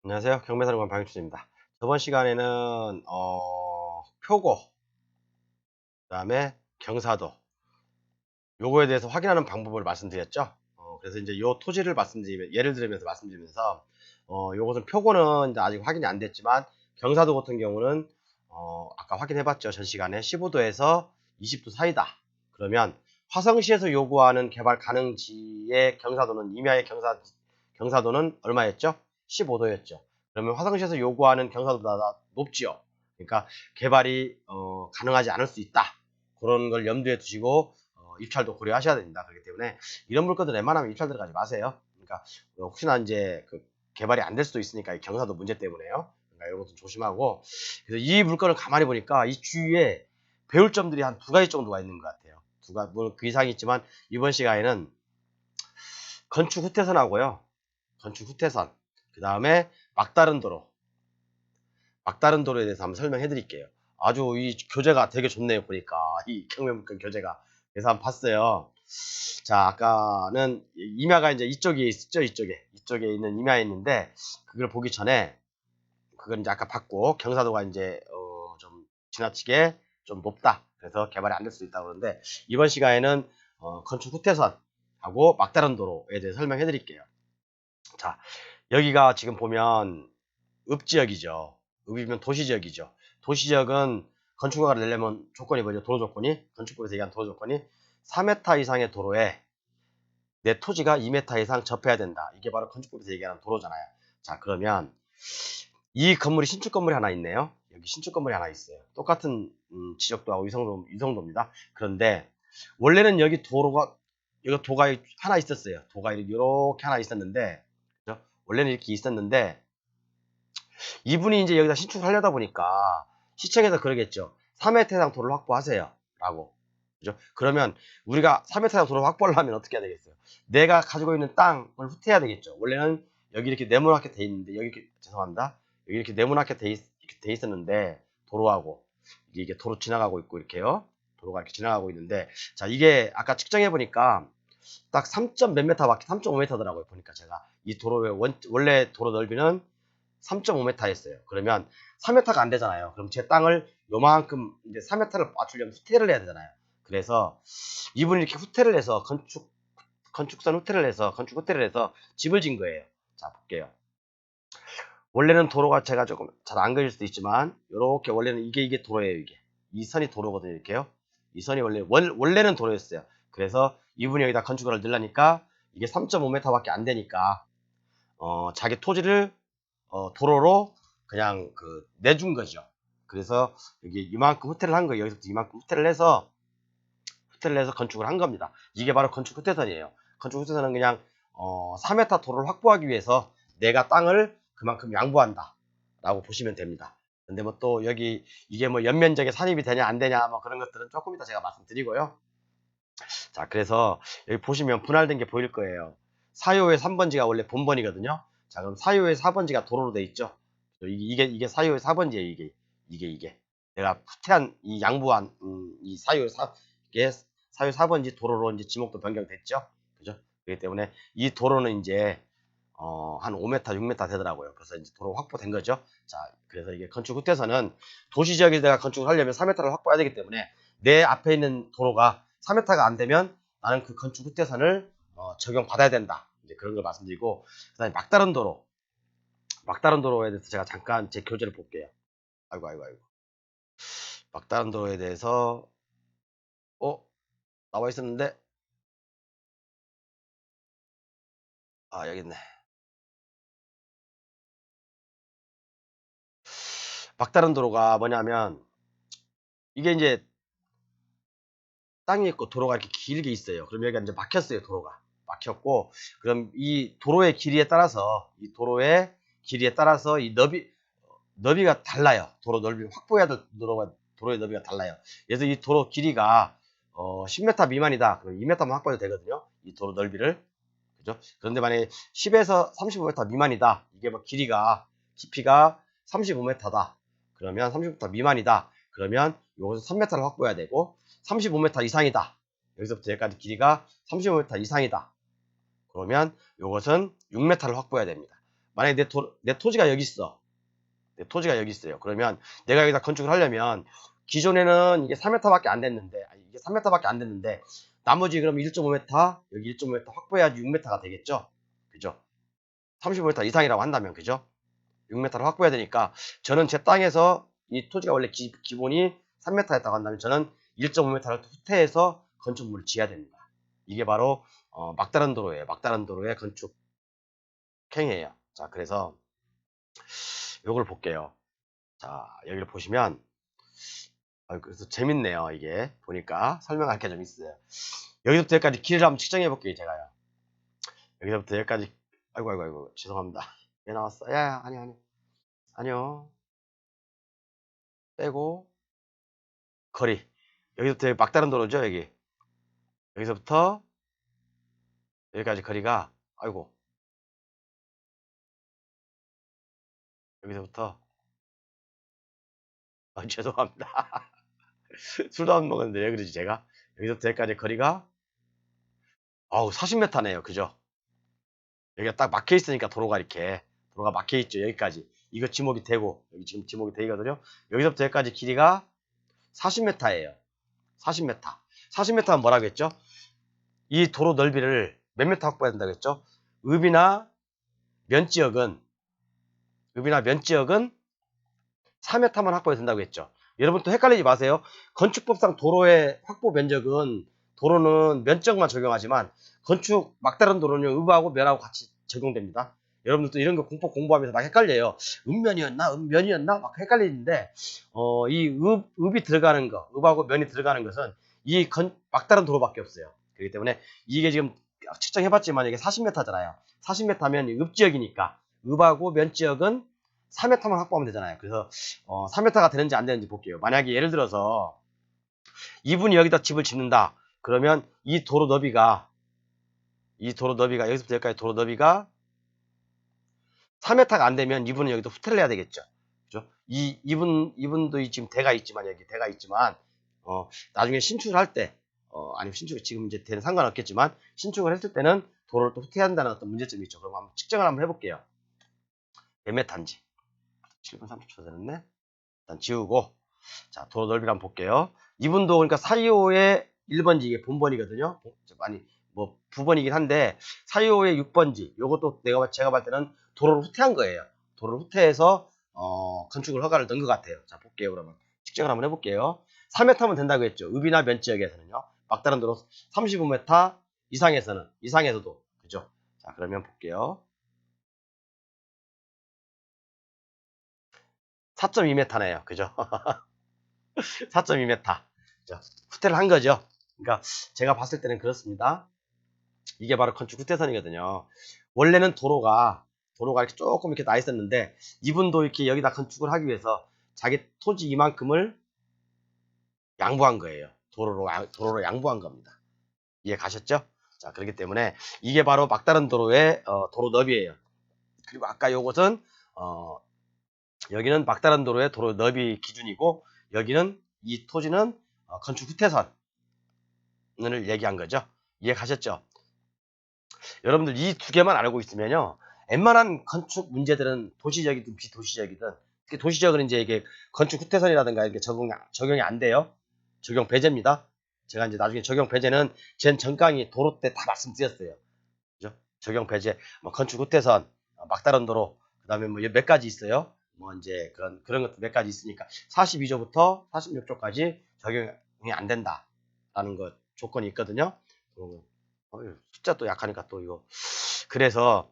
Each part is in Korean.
안녕하세요. 경매사령관 방윤출입니다. 저번 시간에는 표고, 그다음에 경사도 요거에 대해서 확인하는 방법을 말씀드렸죠. 그래서 이제 요 토지를 예를 들면서 말씀드리면서 요것은 표고는 이제 아직 확인이 안 됐지만 경사도 같은 경우는 아까 확인해봤죠. 전 시간에 15도에서 20도 사이다. 그러면 화성시에서 요구하는 개발 가능지의 경사도는 임야의 경사도는 얼마였죠? 15도였죠. 그러면 화성시에서 요구하는 경사도보다 높지요. 그러니까 개발이 가능하지 않을 수 있다. 그런 걸 염두에 두시고 입찰도 고려하셔야 됩니다. 그렇기 때문에 이런 물건들 웬만하면 입찰 들어가지 마세요. 그러니까 혹시나 이제 그 개발이 안 될 수도 있으니까 이 경사도 문제 때문에요. 그러니까 이런 것도 조심하고. 그래서 이 물건을 가만히 보니까 이 주위에 배울 점들이 한 두 가지 정도가 있는 것 같아요. 물론 그 이상이 있지만 이번 시간에는 건축 후퇴선하고요. 건축 후퇴선. 그 다음에 막다른 도로. 막다른 도로에 대해서 한번 설명해 드릴게요. 아주 이 교재가 되게 좋네요. 보니까 이 경매물건 교재가. 그래서 한번 봤어요. 자, 아까는 임야가 이제 이쪽에 있었죠. 이쪽에 있는 임야에 있는데 그걸 보기 전에 그건 이제 아까 봤고 경사도가 이제 좀 지나치게 좀 높다. 그래서 개발이 안 될 수 있다고 그러는데 이번 시간에는 건축 후퇴선하고 막다른 도로에 대해 설명해 드릴게요. 자, 여기가 지금 보면 읍지역이죠. 읍이면 도시지역이죠. 도시지역은 건축허가를 내려면 조건이 뭐죠? 도로 조건이 건축법에서 얘기한 도로 조건이 4m 이상의 도로에 내 토지가 2m 이상 접해야 된다. 이게 바로 건축법에서 얘기하는 도로잖아요. 자, 그러면 이 건물이 신축 건물이 하나 있네요. 여기 신축 건물이 하나 있어요. 똑같은 지적도 하고 이 정도입니다. 그런데 원래는 여기 도가 하나 있었어요. 도가 이렇게 하나 있었는데 그죠? 원래는 이렇게 있었는데 이분이 이제 여기다 신축을 하려다 보니까 시청에서 그러겠죠. 3m 해당 도로를 확보하세요. 라고. 그죠? 그러면 우리가 3m 해당 도로를 확보를 하면 어떻게 해야 되겠어요? 내가 가지고 있는 땅을 후퇴해야 되겠죠. 원래는 여기 이렇게 네모나게 돼 있는데, 여기 이렇게, 죄송합니다. 여기 이렇게 네모나게 이렇게 돼 있었는데, 도로하고, 이게 도로 지나가고 있고, 이렇게요. 도로가 이렇게 지나가고 있는데, 자, 이게 아까 측정해 보니까 딱 3. 몇 m밖에, 3.5m더라고요. 보니까 제가. 이 도로의 원래 도로 넓이는 3.5m였어요. 그러면 3m가 안 되잖아요. 그럼 제 땅을 요만큼 이제 3m를 맞추려면 후퇴를 해야 되잖아요. 그래서 이분이 이렇게 후퇴를 해서 건축 후퇴를 해서 집을 진 거예요. 자, 볼게요. 원래는 도로가 제가 조금 잘 안 그릴 수도 있지만 이렇게 원래는 이게 도로예요. 이 선이 도로거든요. 이렇게요. 이 선이 원래는 도로였어요. 그래서 이분이 여기다 건축을 넣으려니까 이게 3.5m밖에 안 되니까 자기 토지를 도로로 그냥 내준 거죠. 그래서 여기 이만큼 후퇴를 한 거예요. 여기서부터 이만큼 후퇴를 해서 건축을 한 겁니다. 이게 바로 건축 후퇴선이에요. 건축 후퇴선은 그냥 4m 도로를 확보하기 위해서 내가 땅을 그만큼 양보한다 라고 보시면 됩니다. 근데 뭐 또 여기 이게 뭐 연면적에 산입이 되냐 안 되냐 뭐 그런 것들은 조금 이따 제가 말씀드리고요. 자, 그래서 여기 보시면 분할된 게 보일 거예요. 사요의 3번지가 원래 본번이거든요. 자, 그럼 사요의 4번지가 도로로 돼 있죠. 이게 사요의 4번지예요. 이게 내가 후퇴한 이 양보한 이 이게 사요 4번지 도로로 이제 지목도 변경됐죠. 그죠? 그렇기 때문에 이 도로는 이제 한 5m, 6m 되더라고요. 그래서 이제 도로 확보된 거죠. 자, 그래서 이게 건축 후퇴선은 도시 지역에 내가 건축을 하려면 4m를 확보해야 되기 때문에 내 앞에 있는 도로가 4m가 안 되면 나는 그 건축 후퇴선을 적용받아야 된다. 이제 그런 걸 말씀드리고, 그다음에 막다른 도로에 대해서 제가 잠깐 제 교재를 볼게요. 아이고. 막다른 도로에 대해서 나와 있었는데 여기 있네. 막다른 도로가 뭐냐면 이게 이제 땅이 있고 도로가 이렇게 길게 있어요. 그럼 여기가 이제 막혔어요. 도로가 막혔고, 그럼 이 도로의 길이에 따라서 이 너비가 달라요. 도로 넓이 확보해야 될 도로의 너비가 달라요. 그래서 이 도로 길이가 10m 미만이다. 그럼 2m만 확보해도 되거든요. 이 도로 넓이를. 그죠? 그런데 만약에 10에서 35m 미만이다. 이게 뭐 깊이가 35m다. 그러면 35m 미만이다. 그러면 요것은 3m를 확보해야 되고, 35m 이상이다. 여기서부터 여기까지 길이가 35m 이상이다. 그러면 요것은 6m를 확보해야 됩니다. 만약에 내 토지가 여기 있어. 내 토지가 여기 있어요. 그러면 내가 여기다 건축을 하려면 기존에는 이게 3m밖에 안 됐는데, 이게 3m밖에 안 됐는데, 나머지 그럼 1.5m, 여기 1.5m 확보해야지 6m가 되겠죠? 그죠? 35m 이상이라고 한다면, 그죠? 6m를 확보해야 되니까, 저는 제 땅에서 이 토지가 원래 기본이 3m였다고 한다면, 저는 1.5m를 후퇴해서 건축물을 지어야 됩니다. 이게 바로, 막다른 도로예요. 막다른 도로의 건축행위예요. 자, 그래서, 요걸 볼게요. 자, 여기를 보시면, 그래서 재밌네요. 이게 보니까 설명할 게 좀 있어요. 여기서부터 여기까지 길을 한번 측정해 볼게요. 제가요. 여기서부터 여기까지. 아이고 죄송합니다. 왜 나왔어? 야 아니 아니요. 빼고 거리. 여기서부터 여기 막다른 도로죠. 여기 여기서부터 여기까지 거리가 아이고 여기서부터 죄송합니다. 술도 안 먹었는데 왜 그러지 제가. 여기서부터 여기까지 거리가 40m네요. 그죠? 여기가 딱 막혀 있으니까 도로가 막혀 있죠. 여기까지. 이거 지목이 되고 여기 지금 지목이 되거든요. 여기서부터 여기까지 길이가 40m예요. 40m. 40m는 뭐라고 했죠? 이 도로 넓이를 몇 미터 확보해야 된다고 했죠? 읍이나 면지역은 4m만 확보해야 된다고 했죠. 여러분 또 헷갈리지 마세요. 건축법상 도로의 확보 면적은 도로는 면적만 적용하지만 건축 막다른 도로는 읍하고 면하고 같이 적용됩니다. 여러분들도 이런 거 공부하면서 막 헷갈려요. 읍면이었나 읍면이었나 막 헷갈리는데 이 읍이 들어가는 거, 읍하고 면이 들어가는 것은 이 막다른 도로밖에 없어요. 그렇기 때문에 이게 지금 측정해봤지만 이게 40m잖아요. 40m면 읍지역이니까 읍하고 면지역은 4m만 확보하면 되잖아요. 그래서 4m가 되는지 안 되는지 볼게요. 만약에 예를 들어서 이분이 여기다 집을 짓는다. 그러면 이 도로 너비가 여기서부터 여기까지 도로 너비가 4m가 안 되면 이분은 여기도 후퇴를 해야 되겠죠. 그죠? 이분도 지금 대가 있지만 여기 대가 있지만 나중에 신축을 할 때 아니면 신축 지금 이제 대는 상관없겠지만 신축을 했을 때는 도로를 또 후퇴한다는 어떤 문제점이 있죠. 그럼 한번 측정을 한번 해볼게요. 몇 m인지 7분 30초 되는데 일단 지우고 자 도로 넓이를 한번 볼게요. 이분도 그러니까 425의 1번지 이게 본번이거든요. 아니 뭐 부번이긴 한데 425의 6번지 요것도 제가 봤을 때는 도로를 후퇴한 거예요. 도로를 후퇴해서 건축을 허가를 넣은 것 같아요. 자 볼게요. 그러면 측정을 한번 해볼게요. 4m면 된다고 했죠. 읍이나 면지역에서는요. 막다른 도로 35m 이상에서도 그죠. 자 그러면 볼게요. 4.2m네요. 그죠? 4.2m. 후퇴를 한 거죠. 그러니까 제가 봤을 때는 그렇습니다. 이게 바로 건축 후퇴선이거든요. 원래는 도로가 이렇게 조금 이렇게 나 있었는데 이분도 이렇게 여기다 건축을 하기 위해서 자기 토지 이만큼을 양보한 거예요. 도로로 양보한 겁니다. 이해 가셨죠? 자, 그렇기 때문에 이게 바로 막다른 도로의 도로 너비예요. 그리고 아까 요것은 여기는 막다른 도로의 도로 너비 기준이고 여기는 이 토지는 건축 후퇴선을 얘기한 거죠. 이해 가셨죠? 여러분들 이 두 개만 알고 있으면요. 웬만한 건축 문제들은 도시적이든 비도시적이든 특히 도시적은 이제 이게 건축 후퇴선이라든가 이렇게 적용이 안 돼요. 적용 배제입니다. 제가 이제 나중에 적용 배제는 전 강의 도로 때 다 말씀드렸어요. 그죠? 적용 배제, 뭐 건축 후퇴선, 막다른 도로, 그다음에 뭐 몇 가지 있어요. 뭐 이제 그런 것도 몇 가지 있으니까 42조부터 46조까지 적용이 안 된다라는 거 조건이 있거든요. 숫자 또 약하니까 또 이거. 그래서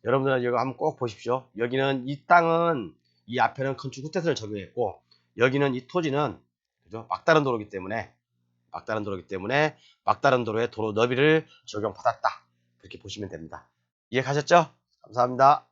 여러분들 이거 한번 꼭 보십시오. 여기는 이 땅은 이 앞에는 건축 후퇴선을 적용했고 여기는 이 토지는 그죠? 막다른 도로기 때문에 막다른 도로의 도로 너비를 적용받았다. 그렇게 보시면 됩니다. 이해 가셨죠? 감사합니다.